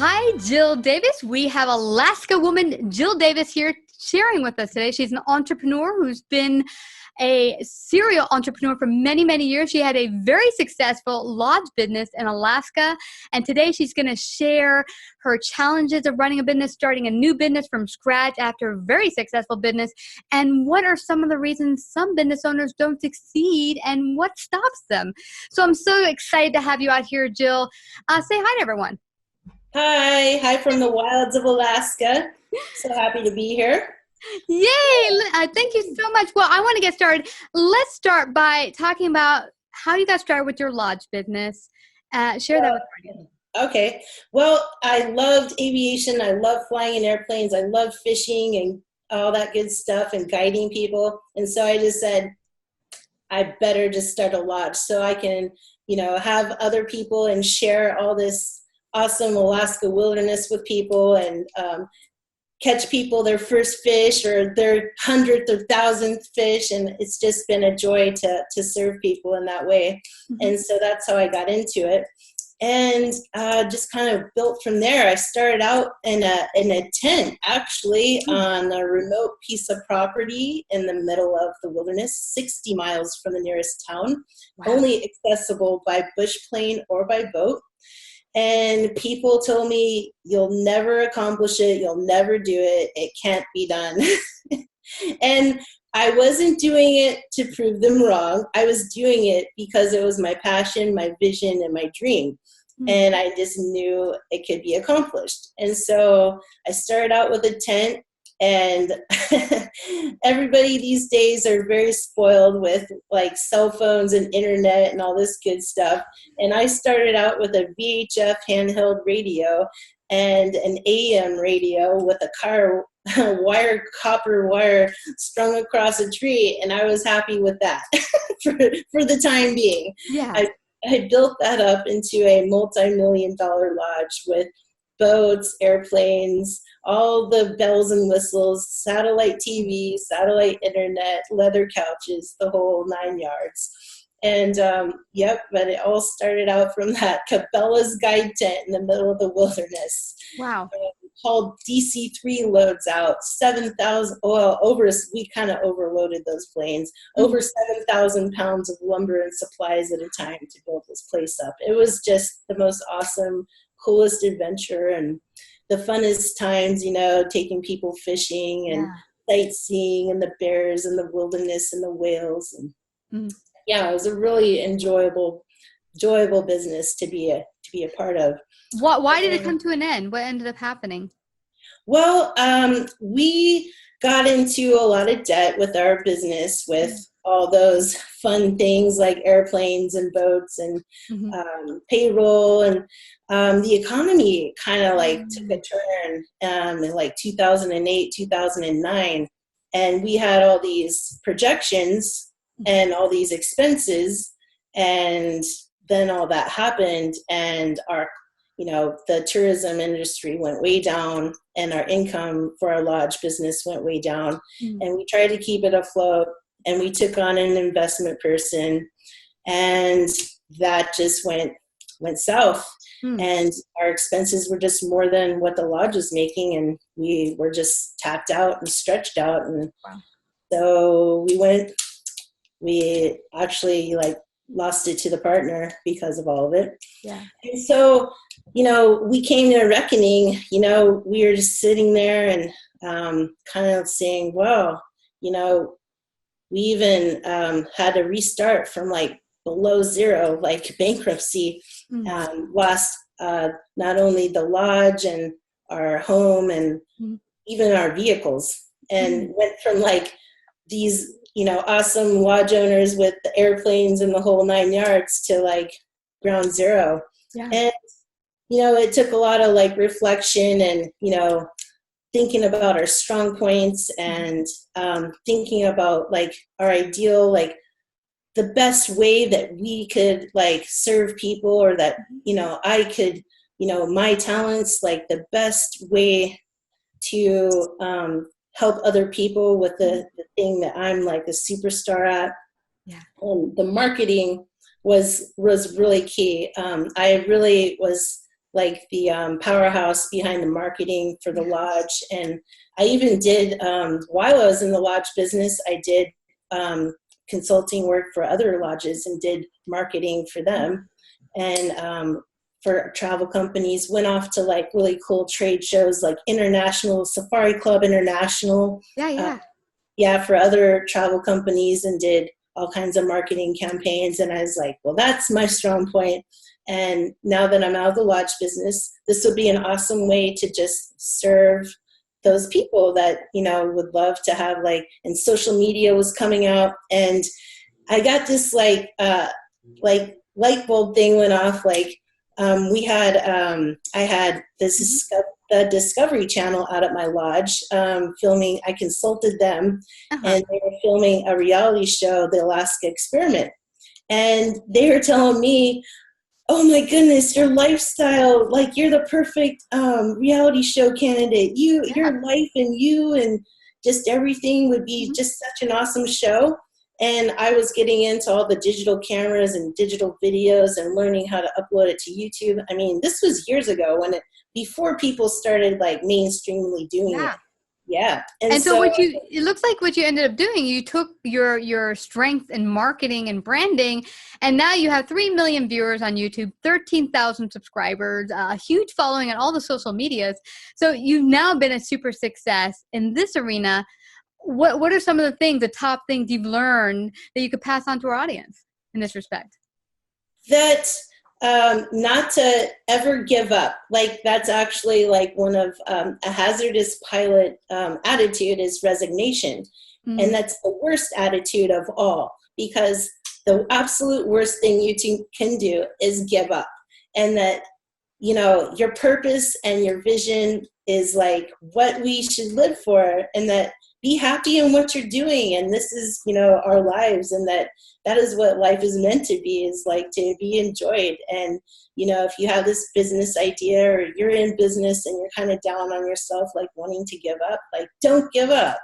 Hi, Jill Davis. We have Alaska woman Jill Davis here sharing with us today. She's an entrepreneur who's been a serial entrepreneur for many, many years. She had a very successful lodge business in Alaska. And today she's going to share her challenges of running a business, starting a new business from scratch after a very successful business. And what are some of the reasons some business owners don't succeed and what stops them? So I'm so excited to have you out here, Jill. Say hi to everyone. Hi from the wilds of Alaska. So happy to be here. Yay! Thank you so much. Well, I want to get started. Let's start by talking about how you got started with your lodge business. Share that with me. Okay. Well, I loved aviation. I love flying in airplanes. I love fishing and all that good stuff and guiding people. And so I just said, I better just start a lodge so I can, have other people and share all this awesome Alaska wilderness with people and catch people their first fish or their 100th or 1000th fish. And it's just been a joy to serve people in that way. Mm-hmm. And so that's how I got into it. And just kind of built from there. I started out in a tent, actually, on a remote piece of property in the middle of the wilderness, 60 miles from the nearest town, wow. Only accessible by bush plane or by boat. And people told me, you'll never accomplish it. You'll never do it. It can't be done. And I wasn't doing it to prove them wrong. I was doing it because it was my passion, my vision, and my dream. Mm-hmm. And I just knew it could be accomplished. And so I started out with a tent. And everybody these days are very spoiled with like cell phones and internet and all this good stuff. And I started out with a VHF handheld radio and an AM radio with a copper wire strung across a tree. And I was happy with that for the time being. Yeah. I built that up into a multi-million-dollar lodge with boats, airplanes, all the bells and whistles, satellite TV, satellite internet, leather couches, the whole 9 yards. And but it all started out from that Cabela's guide tent in the middle of the wilderness. Wow. Called DC-3 loads out, 7,000, we kind of overloaded those planes, over 7,000 pounds of lumber and supplies at a time to build this place up. It was just the most awesome, coolest adventure and the funnest times, taking people fishing and sightseeing and the bears and the wilderness and the whales. And it was a really enjoyable business to be a part of. Why did it come to an end? What ended up happening? Well, we got into a lot of debt with our business with all those fun things like airplanes and boats and payroll, and the economy kind of took a turn in 2008, 2009, and we had all these projections and all these expenses, and then all that happened, and our the tourism industry went way down, and our income for our lodge business went way down, and we tried to keep it afloat. And we took on an investment person, and that just went south. And our expenses were just more than what the lodge was making, and we were just tapped out and stretched out. And so we actually lost it to the partner because of all of it. Yeah. And so, we came to a reckoning. We were just sitting there and kind of saying, well, we even had to restart from below zero, bankruptcy. Lost not only the lodge and our home and even our vehicles, and went from these awesome lodge owners with the airplanes and the whole 9 yards to ground zero. Yeah. And it took a lot of reflection and thinking about our strong points and thinking about our ideal, the best way that we could serve people, or that I could my talents, the best way to help other people with the thing that I'm a superstar at. Yeah. And the marketing was really key. I really was like the powerhouse behind the marketing for the lodge. And I even did, while I was in the lodge business, I did consulting work for other lodges and did marketing for them. And for travel companies, went off to like really cool trade shows like International Safari Club International. Yeah. For other travel companies, and did all kinds of marketing campaigns. And I was like, well, that's my strong point. And now that I'm out of the lodge business, this would be an awesome way to just serve those people that, would love to have and social media was coming out. And I got this light bulb thing went off. I had this the Discovery Channel out at my lodge filming. I consulted them, and they were filming a reality show, The Alaska Experiment. And they were telling me, oh my goodness, your lifestyle, you're the perfect reality show candidate. Your life and you and just everything would be just such an awesome show. And I was getting into all the digital cameras and digital videos and learning how to upload it to YouTube. I mean, this was years ago before people started mainstreamly doing it. Yeah. And so it looks like what you ended up doing, you took your strength in marketing and branding, and now you have 3 million viewers on YouTube, 13,000 subscribers, a huge following on all the social medias. So you've now been a super success in this arena. What are some of the top things you've learned that you could pass on to our audience in this respect? That not to ever give up. That's actually one of a hazardous pilot attitude is resignation. And that's the worst attitude of all, because the absolute worst thing you can do is give up. And that, your purpose and your vision is what we should live for, and that be happy in what you're doing. And this is, our lives, and that is what life is meant to be, is to be enjoyed. And, if you have this business idea or you're in business and you're kind of down on yourself, wanting to give up, don't give up.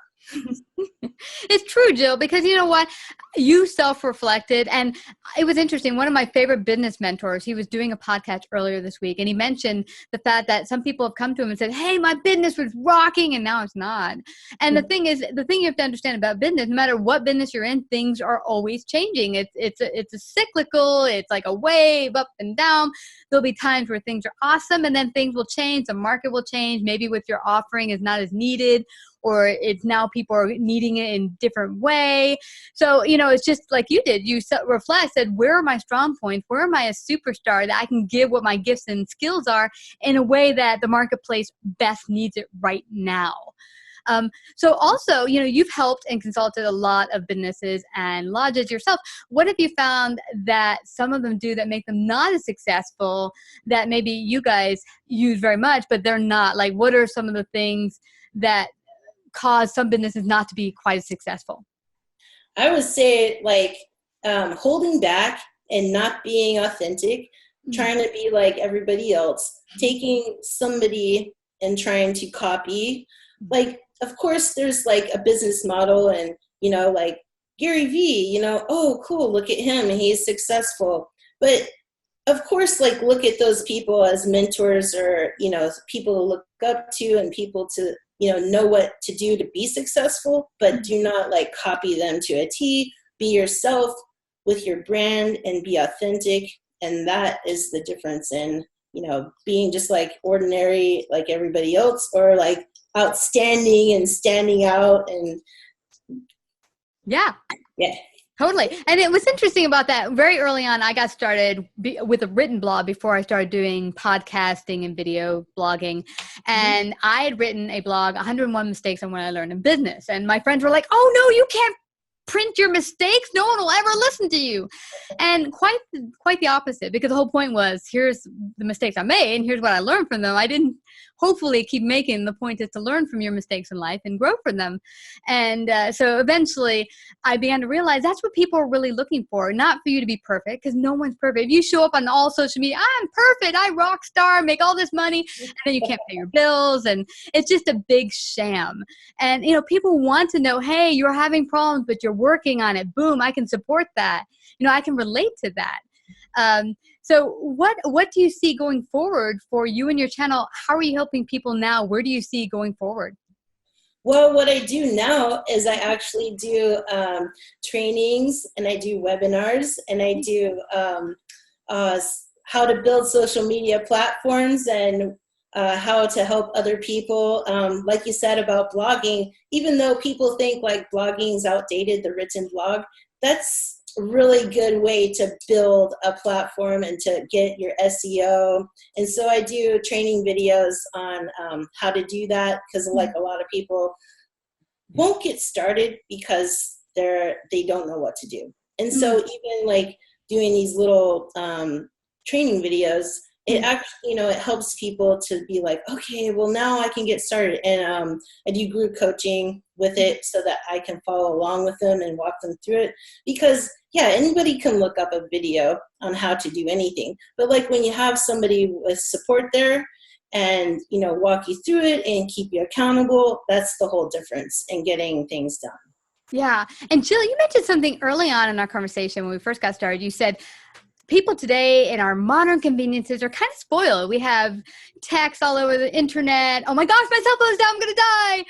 It's true, Jill, because you know what? You self-reflected, and it was interesting. One of my favorite business mentors, he was doing a podcast earlier this week, and he mentioned the fact that some people have come to him and said, hey, my business was rocking, and now it's not. And the thing you have to understand about business, no matter what business you're in, things are always changing. It's a cyclical, it's like a wave up and down. There'll be times where things are awesome, and then things will change. The market will change. Maybe what you're offering is not as needed, or it's now people are needing it in a different way. So, it's just like you did. You reflect, said, where are my strong points? Where am I a superstar that I can give what my gifts and skills are in a way that the marketplace best needs it right now? So also, you've helped and consulted a lot of businesses and lodges yourself. What have you found that some of them do that make them not as successful that maybe you guys use very much, but they're not? What are some of the things that cause some businesses not to be quite as successful? I would say holding back and not being authentic, trying to be like everybody else, taking somebody and trying to copy. Of course, there's a business model, and Gary Vee, oh, cool, look at him, and he's successful. But of course, look at those people as mentors, or people to look up to, and people to know what to do to be successful, but do not copy them to a T. Be yourself with your brand and be authentic. And that is the difference in, being just ordinary, like everybody else, or outstanding and standing out. And yeah. Totally. And it was interesting about that. Very early on, I got started with a written blog before I started doing podcasting and video blogging. And I had written a blog, 101 Mistakes on What I Learned in Business. And my friends were like, oh, no, you can't print your mistakes. No one will ever listen to you. And quite the opposite, because the whole point was, here's the mistakes I made, and here's what I learned from them. I didn't hopefully keep making the point is to learn from your mistakes in life and grow from them. And so eventually I began to realize that's what people are really looking for, not for you to be perfect, because no one's perfect. If you show up on all social media, I'm perfect, I rock star, make all this money, and then you can't pay your bills, and it's just a big sham. And people want to know, hey, you're having problems, but you're working on it. Boom, I can support that. I can relate to that. So what do you see going forward for you and your channel? How are you helping people now? Where do you see going forward? Well, what I do now is I actually do trainings, and I do webinars, and I do how to build social media platforms, and how to help other people. Like you said about blogging, even though people think like blogging is outdated, the written blog, that's a really good way to build a platform and to get your SEO. And so I do training videos on how to do that, because like a lot of people won't get started because they don't know what to do. And so even like doing these little training videos, it actually, it helps people to be like, okay, well now I can get started. And I do group coaching with it so that I can follow along with them and walk them through it. Because yeah, anybody can look up a video on how to do anything. But like when you have somebody with support there and, walk you through it and keep you accountable, that's the whole difference in getting things done. Yeah. And Jill, you mentioned something early on in our conversation when we first got started. You said, people today in our modern conveniences are kind of spoiled. We have text all over the internet. Oh my gosh, my cell phone's down, I'm going to die.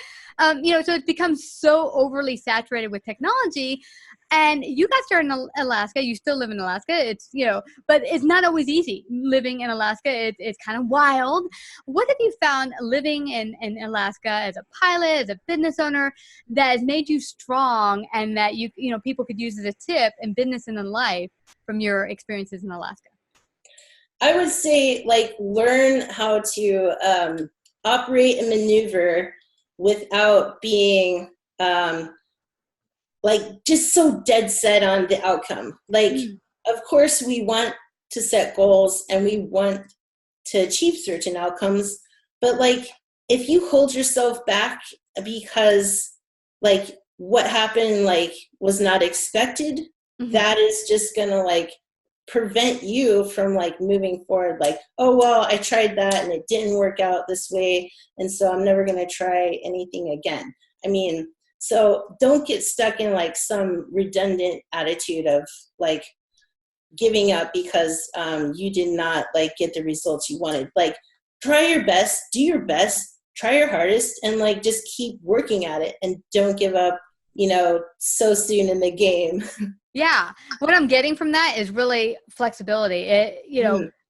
So it's become so overly saturated with technology. And you got started in Alaska. You still live in Alaska. It's, but it's not always easy living in Alaska. It's kind of wild. What have you found living in Alaska as a pilot, as a business owner, that has made you strong, and that people could use as a tip in business and in life from your experiences in Alaska? I would say learn how to operate and maneuver without being just so dead set on the outcome. Of course, we want to set goals and we want to achieve certain outcomes, but if you hold yourself back because what happened was not expected, that is just gonna prevent you from moving forward. Oh well, I tried that and it didn't work out this way, and so I'm never gonna try anything again. So don't get stuck in some redundant attitude of giving up because you did not get the results you wanted. Try your best, do your best, try your hardest, and just keep working at it, and don't give up, so soon in the game. Yeah. What I'm getting from that is really flexibility.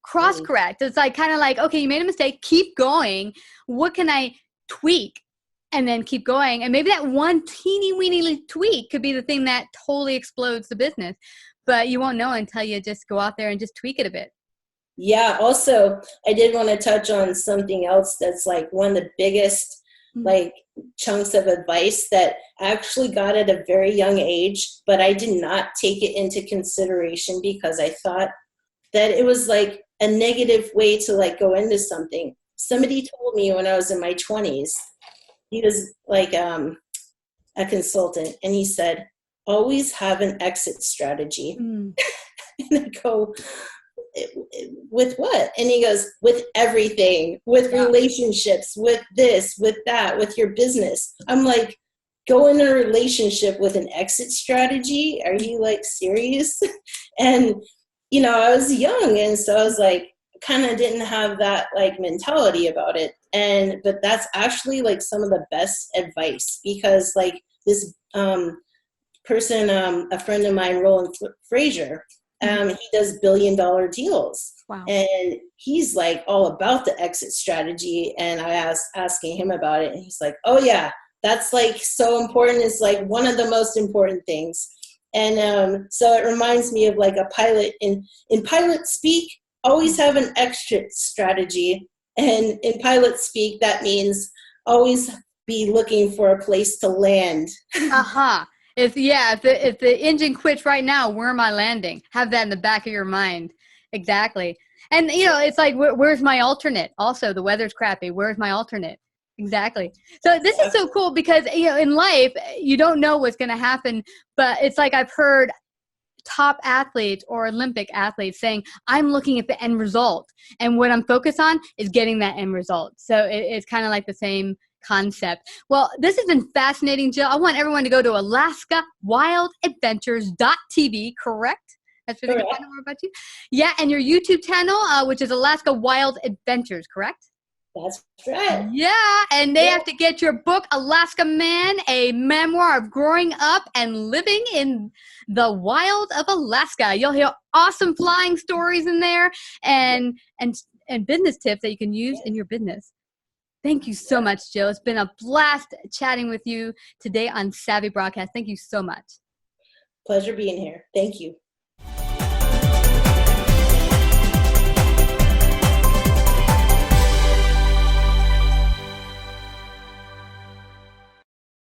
Cross correct. It's okay, you made a mistake, keep going. What can I tweak? And then keep going. And maybe that one teeny weeny tweak could be the thing that totally explodes the business. But you won't know until you just go out there and just tweak it a bit. Yeah. Also, I did want to touch on something else that's one of the biggest chunks of advice that I actually got at a very young age, but I did not take it into consideration because I thought that it was a negative way to go into something. Somebody told me when I was in my 20s, he was a consultant, and he said, always have an exit strategy. And I go, with what? And he goes, with everything, with relationships, with this, with that, with your business. I'm go in a relationship with an exit strategy? Are you serious? And, I was young, and so I was kind of didn't have that mentality about it. But that's actually some of the best advice, because this person, a friend of mine, Roland Frazier, he does $1 billion deals. Wow. And he's all about the exit strategy. And I asking him about it, and he's oh yeah, that's so important. It's one of the most important things. And so it reminds me of a pilot. In pilot speak, always have an exit strategy. And in pilot speak, that means always be looking for a place to land. If the engine quits right now, where am I landing? Have that in the back of your mind. Exactly. And it's where's my alternate? Also, the weather's crappy. Where's my alternate? Exactly. So this is so cool because in life you don't know what's going to happen, but it's I've heard top athletes or Olympic athletes saying, I'm looking at the end result, and what I'm focused on is getting that end result. So it's kind of the same concept. Well, this has been fascinating, Jill. I want everyone to go to AlaskaWildAdventures.tv, correct? That's where they can Correct. find out more about you. Yeah, and your YouTube channel, which is Alaska Wild Adventures, correct? That's right. Yeah, and they Yeah. have to get your book, Alaska Man, a memoir of growing up and living in the wild of Alaska. You'll hear awesome flying stories in there and and business tips that you can use in your business. Thank you so much, Jill. It's been a blast chatting with you today on Savvy Broadcast. Thank you so much. Pleasure being here. Thank you.